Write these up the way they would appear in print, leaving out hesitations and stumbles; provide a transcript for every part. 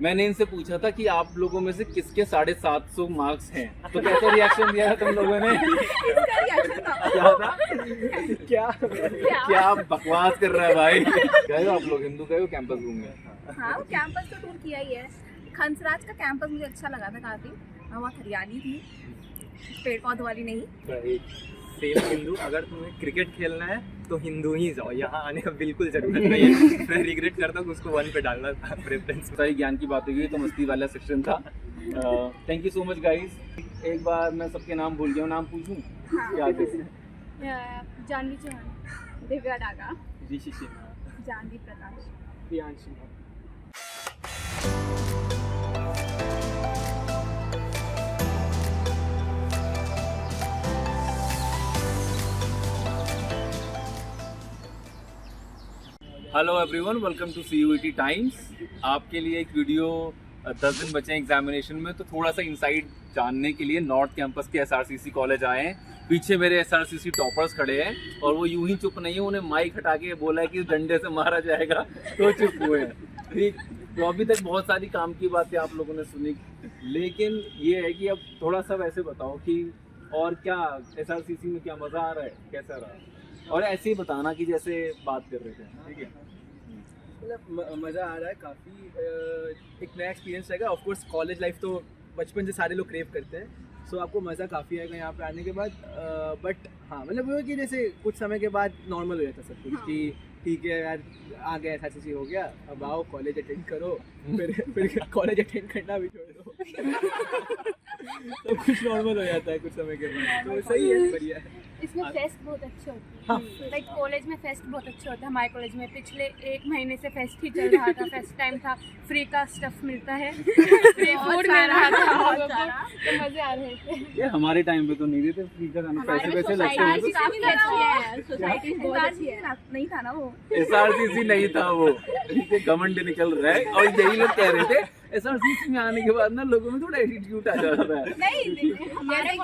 मैंने इनसे पूछा था कि आप लोगों में से किसके 750 मार्क्स हैं, तो कैसा रिएक्शन दिया है तुम लोगों ने? क्या था? क्या बकवास कर रहा है भाई? गए हो आप लोग हिंदू, गए हो कैंपस घूमने? हाँ, कैंपस तो टूर किया ही है। खंसराज का कैंपस मुझे अच्छा लगा था काफी। वहाँ हरियाली थी, पेड़ पौधों वाली नहीं। सेम हिंदू, अगर तुम्हें क्रिकेट खेलना है तो हिंदू ही जाओ, यहाँ आने का बिल्कुल जरूरत नहीं है। मैं रिग्रेट करता हूँ उसको 1 पे डालना था प्रेफरेंस। सारी ज्ञान की बात हुई तो मस्ती वाला सेक्शन था। Thank you so much guys. एक बार मैं सबके नाम भूल गया, नाम पूछूं? याद है? Janvi Chauhan, Divya Daga, Rishi Sinha, Janvi Prakash, Priyansh Sinha. Hello everyone, welcome to CUET times. आपके लिए एक वीडियो, 10 दिन बचे हैं एग्जामिनेशन में, तो थोड़ा सा इनसाइड जानने के लिए नॉर्थ कैंपस के SRCC कॉलेज आए हैं। पीछे मेरे SRCC टॉपर्स खड़े हैं और वो यूं ही चुप नहीं है, उन्हें माइक हटा के बोला है कि डंडे से मारा जाएगा तो चुप हुए हैं। ठीक, तो अभी तक बहुत सारी काम की बातें आप लोगों ने सुनी, लेकिन ये है कि अब थोड़ा सा वैसे बताओ कि और क्या SRCC में क्या मज़ा आ रहा है, कैसा रहा, और ऐसे ही बताना कि जैसे बात कर रहे थे। ठीक है, मतलब मज़ा आ रहा है काफ़ी। एक नया एक्सपीरियंस रहेगा। ऑफ कोर्स कॉलेज लाइफ तो बचपन से सारे लोग क्रेव करते हैं, सो आपको मज़ा काफ़ी आएगा यहाँ पे आने के बाद। बट हाँ, मतलब वो है कि जैसे कुछ समय के बाद नॉर्मल हो जाता है सब कुछ। हाँ। कि ठीक है यार, आ गया SRCC हो गया, अब आओ कॉलेज अटेंड करो, फिर कॉलेज अटेंड करना भी छोड़ दो। तो कुछ नॉर्मल हो जाता है कुछ समय के बाद, तो सही है, बढ़िया है। इसमें फेस्ट बहुत अच्छे होते हैं। लाइक कॉलेज में फेस्ट बहुत अच्छे होते हैं। हमारे कॉलेज में पिछले 1 महीने से फेस्ट ही चल रहा था। फेस्ट टाइम था, फ्री का स्टफ मिलता है, फ्री फूड मिल रहा था लोगों को, तो मजे आ रहे थे। ये हमारे टाइम पे तो नहीं देते फ्री का खाना, पैसे लगते हैं। सोसाइटी बहुत अच्छी है। नहीं था ना वो, SRCC नहीं था वो, घमंड निकल रहा है। और यही लोग कह रहे थे SRCC में आने के बाद ना लोगों में थोड़ा एटीट्यूड आ जाता है। नहीं, हमारे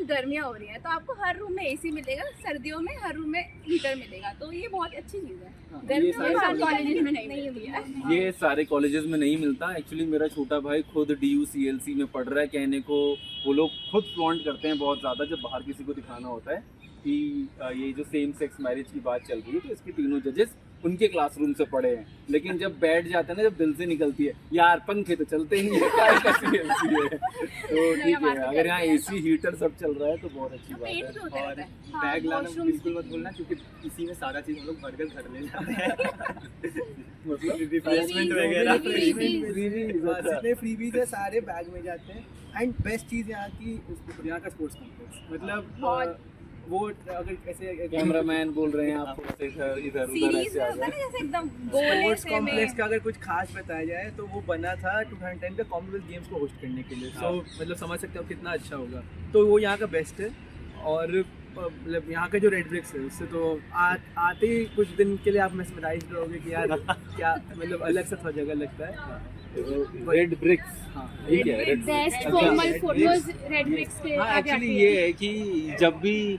गर्मियाँ हो रही है तो आपको हर रूम में AC मिलेगा, सर्दियों में हर रूम में हीटर मिलेगा, तो ये बहुत अच्छी चीज़ है। गर्मियों में सारे कॉलेजेस में नहीं मिलता। ये सारे कॉलेजेस में नहीं मिलता। एक्चुअली मेरा छोटा भाई खुद DUCLC में पढ़ रहा है। कहने को वो लोग खुद फ्लॉन्ट करते हैं बहुत ज़्यादा जब बाहर किसी को दिखाना होता है कि ये जो सेम सेक्स मैरिज की बात चल रही है, तो इसके तीनों जजेस उनके क्लासरूम से पढ़े हैं। लेकिन जब बैठ जाते हैं ना, जब दिल से निकलती है यार पंखे तो चलते ही नहीं है, तो ठीक है, अगर यहाँ AC हीटर सब चल रहा है तो बहुत अच्छी बात है। और बैग लाना बिल्कुल मत भूलना, क्योंकि इसी में सारा चीज़ हम लोग भर कर घर ले जाते हैं। मतलब रिफ्रेशमेंट वगैरह जितने फ्रीबीज है सारे बैग में जाते हैं। एंड बेस्ट चीज़ यहाँ का स्पोर्ट्स कॉम्प्लेक्स, मतलब वो अगर ऐसे कैमरामैन बोल रहे हैं आपको इधर उधर ऐसे आ जाए। एकदम स्पोर्ट्स कॉम्प्लेक्स का अगर कुछ खास बताया जाए तो वो बना था 2010 के कॉमनवेल्थ गेम्स को होस्ट करने के लिए। सो मतलब समझ सकते हो कितना अच्छा होगा, तो वो यहाँ का बेस्ट है। और मतलब यहाँ का जो रेड ब्रिक्स है उससे तो आते ही कुछ दिन के लिए आप मेस्मराइज रहोगे कि यार क्या मतलब अलग सा थोड़ा जगह लगता है। रेड ब्रिक्स, हाँ ठीक है, best formal photos red bricks के। हाँ एक्चुअली ये है कि जब भी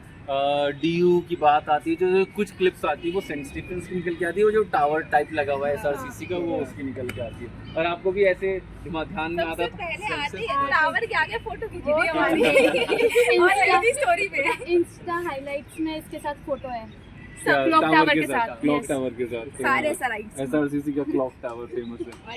DU की बात आती है, जो कुछ क्लिप्स आती है वो सेंट स्टीफेंस की निकल के आती है, वो जो टावर टाइप लगा हुआ है SRCC का वो उसकी निकल के आती है। और आपको भी ऐसे ध्यान में आता है टावर के आगे फोटो खींची थी हमारी स्टोरी पे, इंस्टा हाइलाइट्स में इसके साथ फोटो है, क्लॉक टावर के साथ। क्लॉक टावर के साथ सारे SRCC का क्लॉक टावर फेमस है। और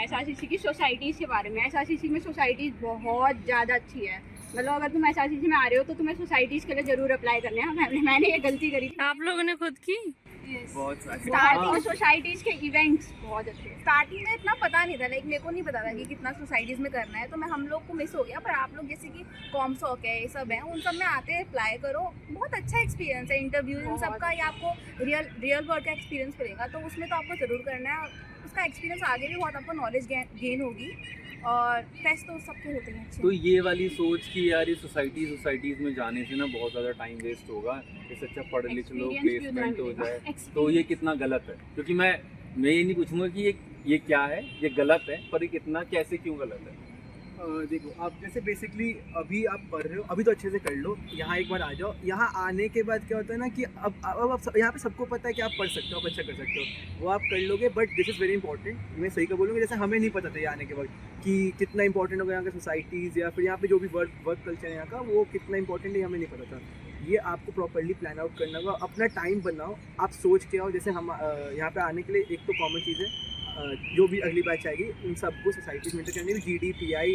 SRCC की सोसाइटीज के बारे में, SRCC में सोसाइटीज बहुत ज़्यादा अच्छी है। मतलब अगर तुम SRCC में आ रहे हो तो तुम्हें सोसाइटीज के लिए जरूर अप्लाई करना है। मैंने ये गलती करी थी। आप लोगों ने खुद की बहुत सारे स्टार्टिंग सोसाइटीज के इवेंट्स बहुत अच्छे हैं। स्टार्टिंग में इतना पता नहीं था, लाइक मेरे को नहीं पता था कि कितना सोसाइटीज में करना है, तो मैं हम लोग को मिस हो गया। पर आप लोग जैसे कि कॉमसॉक है, ये सब है, उन सब में आते हैं, अप्लाई करो, बहुत अच्छा एक्सपीरियंस है। इंटरव्यू इन सब का, या आपको रियल वर्क का एक्सपीरियंस मिलेगा, तो उसमें तो आपको ज़रूर करना है। उसका एक्सपीरियंस आगे भी बहुत आपको नॉलेज गेन होगी। और फेस्ट तो सबके होते हैं अच्छे। तो ये वाली सोच कि यार ये सोसाइटीज़ में जाने से ना बहुत ज़्यादा टाइम वेस्ट होगा, इससे अच्छा पढ़ लिख लो, प्लेसमेंट हो जाए, तो ये कितना गलत है। क्योंकि मैं ये नहीं पूछूंगा कि ये क्या है, ये गलत है, पर ये कितना कैसे क्यों गलत है। देखो आप जैसे बेसिकली अभी आप पढ़ रहे हो, अभी तो अच्छे से कर लो, यहाँ एक बार आ जाओ। यहाँ आने के बाद क्या होता है ना कि अब आप यहाँ पे सबको पता है कि आप पढ़ सकते हो, आप अच्छा कर सकते हो, वो आप कर लोगे। But this is very important, मैं सही का बोलूँगा, जैसे हमें नहीं पता था यहाँ आने के वक्त कि कितना इंपॉर्टेंट होगा यहाँ का सोसाइटीज़ या फिर यहाँ पे जो भी वर्क कल्चर है यहाँ का, वो कितना इंपॉर्टेंट है हमें नहीं पता था। ये आपको प्रॉपर्ली प्लान आउट करना होगा, अपना टाइम बनाओ, आप सोच के आओ। जैसे हम यहाँ पे आने के लिए एक तो कॉमन चीज़ है, जो भी अगली बैच आएगी उन सबको सोसाइटीज़ में एंटर करने, GD, PI,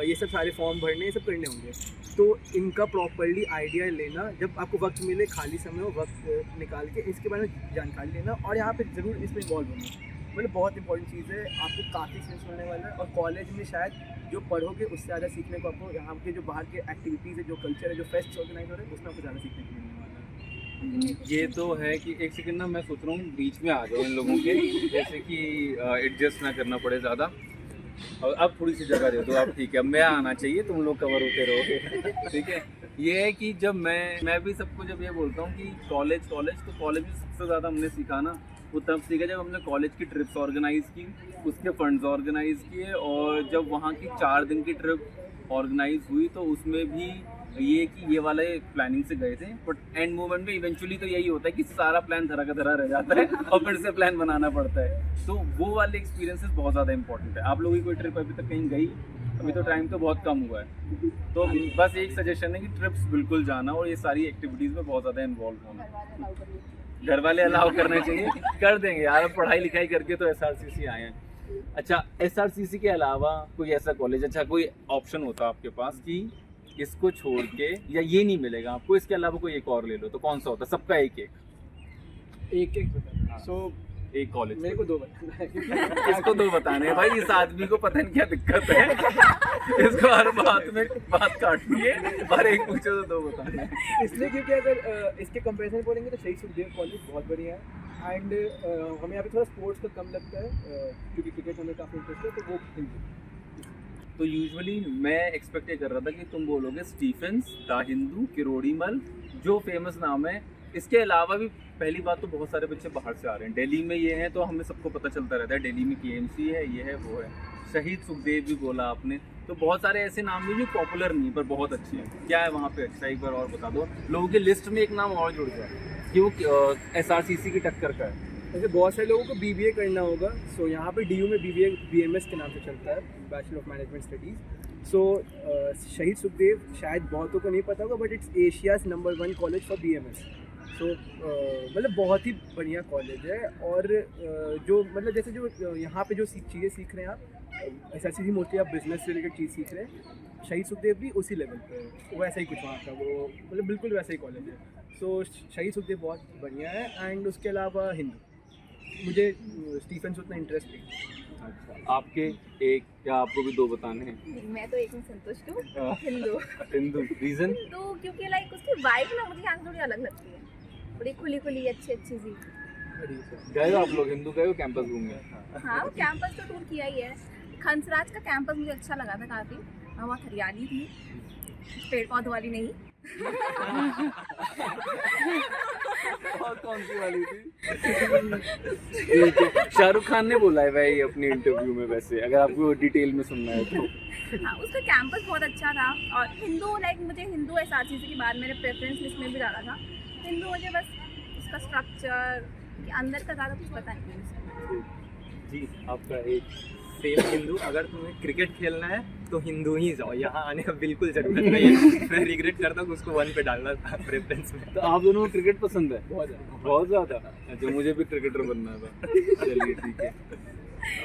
ये सब सारे फॉर्म भरने, ये सब करने होंगे। तो इनका प्रॉपर्ली आइडिया लेना, जब आपको वक्त मिले, खाली समय हो, वक्त निकाल के इसके बारे में जानकारी लेना और यहाँ पे ज़रूर इसमें इन्वॉल्व होना। मतलब बहुत इंपॉर्टेंट चीज़ है, आपको काफ़ी चीज़ मिलने वाला है। और कॉलेज में शायद जो पढ़ोगे उससे ज़्यादा सीखने को आपको यहाँ के जो बाहर के एक्टिविटीज़ है, जो कल्चर है, जो फेस्ट ऑर्गेनाइज हो रहे हैं, उसमें आपको ज़्यादा सीखने को मिलने वाला है। ये तो है कि एक सेकंड ना, मैं सोच रहा हूँ बीच में आ जाओ इन लोगों के, जैसे कि एडजस्ट ना करना पड़े ज़्यादा। और अब थोड़ी सी जगह दे दो आप, ठीक है? मैं आना चाहिए, तुम लोग कवर होते रहोगे, ठीक है? ये है कि जब मैं भी सबको जब ये बोलता हूँ कि कॉलेज तो कॉलेज में सबसे ज़्यादा हमने सीखा ना, वो तब सीखा जब हमने कॉलेज की ट्रिप्स ऑर्गेनाइज़ की, उसके फंड्स ऑर्गेनाइज़ किए, और जब वहाँ की 4 दिन की ट्रिप ऑर्गेनाइज हुई तो उसमें भी ये कि ये वाले प्लानिंग से गए थे, बट एंड मोमेंट में इवेंचुअली तो यही होता है कि सारा प्लान धरा का धरा रह जाता है और फिर से प्लान बनाना पड़ता है। तो वो वाले एक्सपीरियंसेस बहुत ज़्यादा इंपॉर्टेंट है। आप लोगों की कोई ट्रिप अभी तक कहीं गई? अभी तो टाइम तो बहुत कम हुआ है, तो बस एक सजेशन है कि ट्रिप्स बिल्कुल जाना और ये सारी एक्टिविटीज़ में बहुत ज़्यादा इन्वॉल्व होना। घर वाले अलाउ करना चाहिए, कर देंगे यार, पढ़ाई लिखाई करके तो SRCC आए हैं। अच्छा, SRCC के अलावा कोई ऐसा कॉलेज, अच्छा कोई ऑप्शन होता आपके पास कि इसको छोड़ के या ये नहीं मिलेगा आपको, इसके अलावा कोई एक और ले लो, तो कौन सा होता? सबका एक बताना। सो एक कॉलेज मेरे को 2 बताना है। इसको 2 बताने हैं भाई, इस आदमी को पता नहीं क्या दिक्कत है, इसको हर बात में बात काटनी है, और एक पूछो तो 2 बताने हैं। इसलिए क्योंकि अगर इसके कंपैरिजन बोलेंगे तो शहीद सुखदेव कॉलेज बहुत बढ़िया है। एंड हमें यहाँ पे थोड़ा स्पोर्ट्स का कम लगता है, क्योंकि क्रिकेट हमें काफ़ी इंटरेस्ट है, तो वो हिंदू। तो यूजुअली मैं एक्सपेक्ट ये कर रहा था कि तुम बोलोगे स्टीफेंस, द हिंदू, किरोड़ीमल, जो फेमस नाम है। इसके अलावा भी पहली बात तो बहुत सारे बच्चे बाहर से आ रहे हैं, दिल्ली में ये हैं तो हमें सबको पता चलता रहता है, दिल्ली में KMC है, ये है, वो है। शहीद सुखदेव भी बोला आपने, तो बहुत सारे ऐसे नाम भी जो पॉपुलर नहीं पर बहुत अच्छे हैं। क्या है वहाँ पे अच्छा, एक बार और बता दो, लोगों की लिस्ट में एक नाम और जुड़ जाए कि वो SRCC की टक्कर का है। वैसे बहुत सारे लोगों को BBA करना होगा। सो यहाँ पे DU में BBA BMS के नाम से चलता है, बैचलर ऑफ मैनेजमेंट स्टडीज़। सो शहीद सुखदेव शायद बहुतों को नहीं पता होगा, but it's Asia's number 1 college for BMS। सो मतलब बहुत ही बढ़िया कॉलेज है। और जो मतलब जैसे जो यहाँ पे जो चीज़ें सीख रहे हैं आप, SRCC मोस्टली आप बिजनेस से रिलेटेड चीज़ सीख रहे हैं, शहीद सुखदेव भी उसी लेवल पे है, वैसा ही कुछ वहाँ का, वो मतलब बिल्कुल वैसा ही कॉलेज है। सो शहीद सुखदेव बहुत बढ़िया है। एंड उसके अलावा हिंदू, मुझे स्टीफेंस उतना इंटरेस्ट नहीं। अच्छा, आपके एक, क्या आपको भी 2 बताने हैं? मैं तो एक में संतुष्ट हूँ, हिंदू। हिंदू, रीजन? हिंदू क्योंकि लाइक उसकी वाइब ना मुझे यहाँ से थोड़ी अलग लगती है, बड़ी खुली अच्छी सी। गए हो आप लोग हिंदू, गए हो कैंपस घूमने? हाँ, कैंपस तो टूर किया ही है। खंसराज का कैंपस मुझे अच्छा लगा था काफ़ी, वहाँ हरियाली थी, पेड़ पौधों वाली नहीं। और कौन सी वाली थी? शाहरुख खान ने बोला है भाई अपने इंटरव्यू में, वैसे अगर आपको डिटेल में सुनना है तो। हाँ, उसका कैंपस बहुत अच्छा था। और हिंदू लाइक मुझे हिंदू SRCC के बाद मेरे प्रेफरेंस लिस्ट में भी डाला था हिंदू। मुझे बस उसका स्ट्रक्चर के अंदर का ज़्यादा कुछ पता नहीं। जी, आपका एक सेम हिंदू। अगर तुम्हें क्रिकेट खेलना है तो हिंदू ही जाओ, यहाँ आने का बिल्कुल जरूरत नहीं है। मैं रिग्रेट करता हूँ उसको 1 पे डालना था प्रेफरेंस में। तो आप दोनों को क्रिकेट पसंद है? बहुत ज़्यादा। अच्छा, मुझे भी क्रिकेटर बनना था। चलिए ठीक है।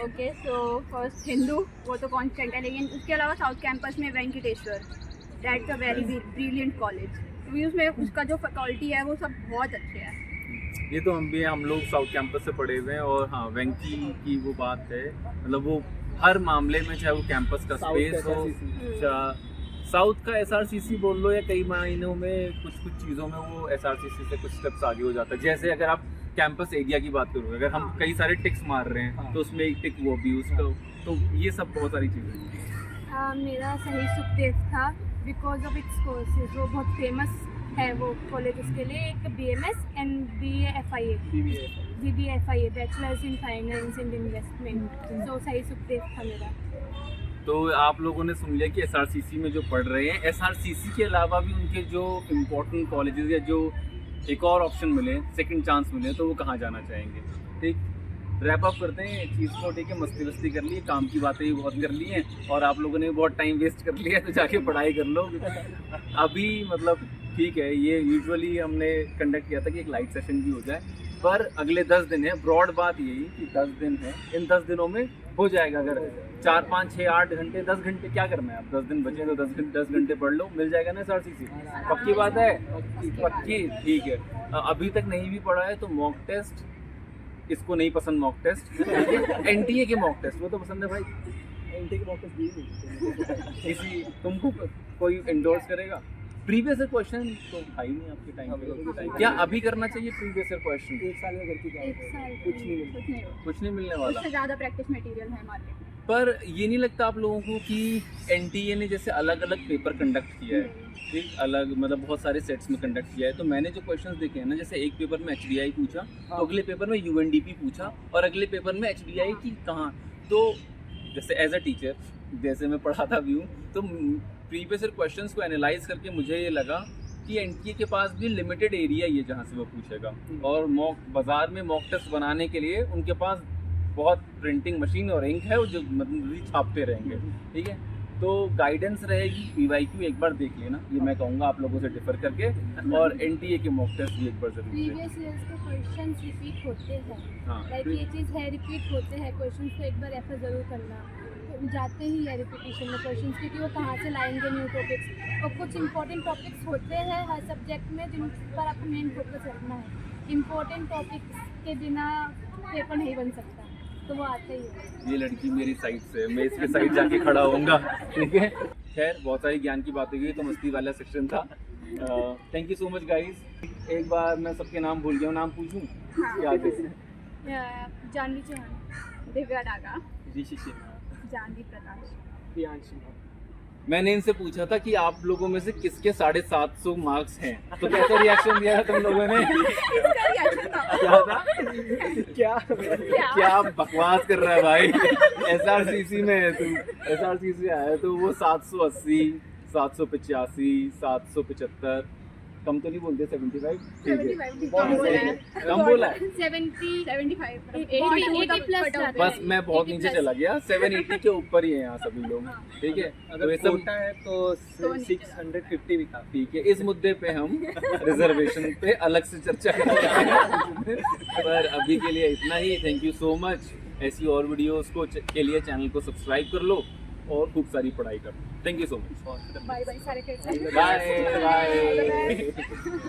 ओके, सो फर्स्ट हिंदू, वो तो कॉन्स्टेंट है, लेकिन उसके अलावा साउथ कैंपस में Venkateswara, that's a very brilliant college. उसमें उसका जो फैकल्टी है वो सब बहुत अच्छे हैं। ये तो हम लोग साउथ कैंपस से पढ़े हुए हैं, और हाँ, वेंकी की वो बात है, मतलब वो हर मामले में, चाहे वो कैंपस का स्पेस हो, साउथ का SRCC बोल लो, या कई मायनों में कुछ चीज़ों में वो SRCC से कुछ स्टेप्स आगे हो जाता है। जैसे अगर आप कैंपस एरिया की बात करोगे, अगर हम कई सारे टिक्स मार रहे हैं तो उसमें एक टिक वो भी उसका, तो ये सब बहुत सारी चीज़ें। हाँ, मेरा शहीद सुखदेव था, बिकॉज ऑफ इट्स कोर्सेज, वो बहुत फेमस है वो कॉलेज उसके लिए। एक BMS and BBA FIA, bachelors in finance and investment. So Shaheed Sukhdev था मेरा। तो आप लोगों ने सुन लिया कि एसआरसीसी में जो पढ़ रहे हैं, एसआरसीसी के अलावा भी उनके जो इम्पोर्टेंट कॉलेजेस या जो एक और ऑप्शन मिले, सेकंड चांस मिले, तो वो कहाँ जाना चाहेंगे? ठीक, रैप अप करते हैं चीज़ को, ठीक है। मस्ती वस्ती कर ली, काम की बातें भी बहुत कर ली हैं और आप लोगों ने बहुत टाइम वेस्ट कर लिया, तो जाके पढ़ाई कर लो अभी। मतलब ठीक है, ये यूजुअली हमने कंडक्ट किया था कि एक लाइट सेशन भी हो जाए, पर अगले 10 दिन है। ब्रॉड बात यही कि 10 दिन है, इन 10 दिनों में हो जाएगा। अगर 4, 5, 6, 8 घंटे, 10 घंटे क्या करना है? आप 10 दिन बचे तो 10 घंटे पढ़ लो, मिल जाएगा ना एसआरसीसी। पक्की बात है? पक्की, ठीक है। अभी तक नहीं भी पढ़ा है तो मॉक टेस्ट, इसको नहीं पसंद मॉक टेस्ट, एनटीए के मॉक टेस्ट वो तो पसंद है भाई। एनटीए के मॉक टेस्ट किसी तुमको कोई एंडोर्स करेगा? प्रीवियस क्वेश्चन तो भाई नहीं आपके टाइम पे, क्या अभी करना चाहिए प्रीवियस क्वेश्चन? 1 साल में करके क्या एक साल कुछ नहीं मिलता। कुछ नहीं मिलने वाला। उससे ज़्यादा प्रैक्टिस मटेरियल है मार्केट में। पर ये नहीं लगता आप लोगों को कि एनटीए ने जैसे अलग अलग पेपर कंडक्ट किया है, ठीक, अलग मतलब बहुत सारे सेट्स में कंडक्ट किया है, तो मैंने जो क्वेश्चंस देखे हैं ना, जैसे एक पेपर में एचडीआई पूछा, तो अगले पेपर में यूएनडीपी पूछा और अगले पेपर में एचडीआई की कहाँ। तो जैसे एज अ टीचर, जैसे मैं पढ़ाता भी हूँ, तो प्रीवियस क्वेश्चंस को एनालाइज करके मुझे ये लगा कि एनटीए के पास भी लिमिटेड एरिया ही है जहाँ से वो पूछेगा, और बाजार में मॉक टेस्ट बनाने के लिए उनके पास बहुत प्रिंटिंग मशीन और इंक है, वो जो मतलब छापते रहेंगे, ठीक है। तो गाइडेंस रहेगी, पीवाईक्यू एक बार देख लेना, ये मैं कहूँगा आप लोगों से डिफर करके, और एनटीए के मॉक टेस्ट भी एक बार जरूर देखें। प्रीवियस ईयर्स के क्वेश्चंस रिपीट होते हैं, हाँ, लाइक ये चीज़ है, रिपीट होते हैं क्वेश्चंस, तो एक बार ऐसा ज़रूर करना। तो जाते ही है रिपीटिशन में क्वेश्चंस, क्योंकि वो कहाँ से लाएंगे न्यू टॉपिक्स, और कुछ इंपॉर्टेंट टॉपिक्स होते हैं हर सब्जेक्ट में जिन पर आपको मेन फोकस रखना है। इंपॉर्टेंट टॉपिक्स के बिना पेपर नहीं बन सकता, तो वो आते ही है। ये लड़की मेरी साइड से, मैं इसके साइड जाके खड़ा होऊंगा, ठीक है। खैर, बहुत सारी ज्ञान की बातें हुई, तो मस्ती वाला सेक्शन था। Thank you so much guys. एक बार मैं सबके नाम भूल गया हूँ, नाम पूछूं? याद है? जानवी चौहान, दिव्या डागा, ऋषि सिन्हा, जानवी प्रकाश। प्रियांश सिन्हा। मैंने इनसे पूछा था कि आप लोगों में से किसके 750 मार्क्स हैं, तो कैसा रिएक्शन दिया था तुम लोगों ने? इसका रिएक्शन था क्या था? क्या क्या बकवास कर रहा है भाई? एसआरसीसी में है तू, एसआरसीसी आया तो वो 780, 785, 775, कम तो नहीं बोलते 75? ठीक है, 75 कम बोला है। कम बोला है। 75 80 प्लस जाता है। बस मैं बहुत नीचे चला गया, 780 के ऊपर ही है यहाँ सभी लोग, ठीक है। तो अगर ये सब कोटा है तो 650 भी काफी। ठीक है, इस मुद्दे पे हम रिजर्वेशन पे अलग से चर्चा करेंगे, पर अभी के लिए इतना ही। Thank you so much. ऐसी और वीडियोस को के लिए चैनल को सब्सक्राइब कर लो और खूब सारी पढ़ाई कर लो। Thank you so much. Bye bye सारे बाय बाय।